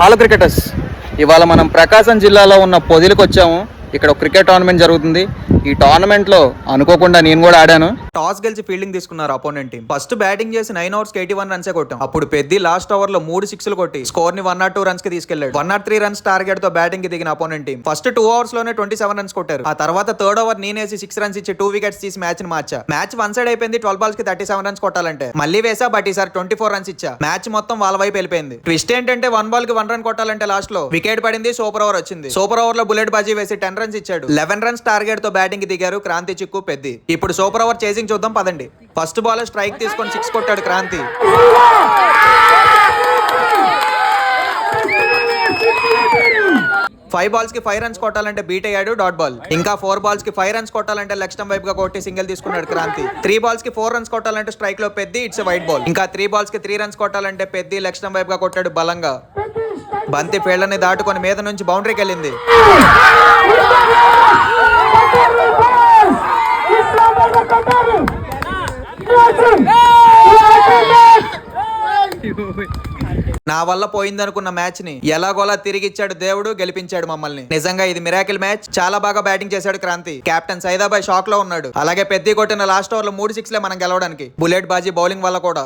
Hello cricketers, ఇవాళ మనం ప్రకాశం జిల్లాలో ఉన్న పొదిలికి వచ్చాము. ఇక్కడ క్రికెట్ టోర్నమెంట్ జరుగుతుంది. ఈ టోర్నమెంట్ లో అనుకోకుండా నేను కూడా ఆడాను. టాస్ గెలిచి ఫీల్డింగ్ తీసుకున్నారు అపోనెంట్ టీం. ఫస్ట్ బ్యాటింగ్ చేసి 9 overs 81 రన్సే కొట్టాం. అప్పుడు పెద్ది లాస్ట్ ఓవర్ లో 3 సిక్స్లు కొట్టి స్కోర్ ని 102 రన్స్ కి తీసుకెళ్లాడు. 103 రన్స్ టార్గెట్ తో బ్యాటింగ్ కి దిగిన అపోనెంట్ టీం ఫస్ట్ 2 overs లోనే 27 రన్స్ కొట్టారు. ఆ తర్వాత థర్డ్ ఓవర్ నేనేసి 6 రన్స్ ఇచ్చి 2 వికెట్స్ తీసి మ్యాచ్ ని మార్చా. మ్యాచ్ వన్ సైడ్ అయిపోయింది. 12 balls కి 37 రన్స్ కొట్టాలంటే మళ్ళీ వేసా, బట్ ఈసారి 24 రన్స్ ఇచ్చా. మ్యాచ్ మొత్తం వాళ్ళ వైపు వెళ్ళిపోయింది. ట్విస్ట్ ఏంటంటే 1 ball కి 1 run కొట్టాలంటే లాస్ట్ లో వికెట్ పడింది. సూపర్ ఓవర్ వచ్చింది. సూపర్ ఓవర్ లో బుల్లెట్ బాజీ వేసి 10 రన్స్ ఇచ్చాడు. 11 రన్స్ టార్గెట్ తో బ్యాటింగ్ కి దిగారు క్రాంతి, చిక్కు, పెద్ది. ఇప్పుడు సూపర్ ఓవర్ చేసింగ్ చూద్దాం పదండి. ఫస్ట్ బాల్ స్ట్రైక్ తీసుకొని 6 కొట్టాడు క్రాంతి. 5 balls కి 5 రన్స్ కొట్టాలంటే బీట్ అయ్యాడు, డాట్ బాల్. ఇంకా 4 balls కి 5 రన్స్ కొట్టాలంటే లెగ్ స్టంప్ వైపుగా కొట్టి సింగిల్ తీసుకున్నాడు క్రాంతి. 3 balls కి 4 రన్స్ కొట్టాలంటే స్ట్రైక్ లో పెద్ది, ఇట్స్ వైట్ బాల్. ఇంకా 3 balls కి 3 రన్స్ కొట్టాలంటే పెద్ది లెగ్ స్టంప్ వైపుగా కొట్టాడు బలంగా. బంతి ఫీల్డర్ ని దాటుకొని మీద నుంచి బౌండరీకి వెళ్ళింది. నా వల్ల పోయిందనుకున్న మ్యాచ్ ని ఎలాగోలా తిరిగిచ్చాడు దేవుడు, గెలిపించాడు మమ్మల్ని. నిజంగా ఇది మిరాకిల్ మ్యాచ్. చాలా బాగా బ్యాటింగ్ చేశాడు క్రాంతి. కెప్టెన్ సైదాబాయ్ షాక్ లో ఉన్నాడు. అలాగే పెద్ది కొట్టిన లాస్ట్ ఓవర్ లో 3 6లే మనం గెలవడానికి. బుల్లెట్ బాజీ బౌలింగ్ వల్ల కూడా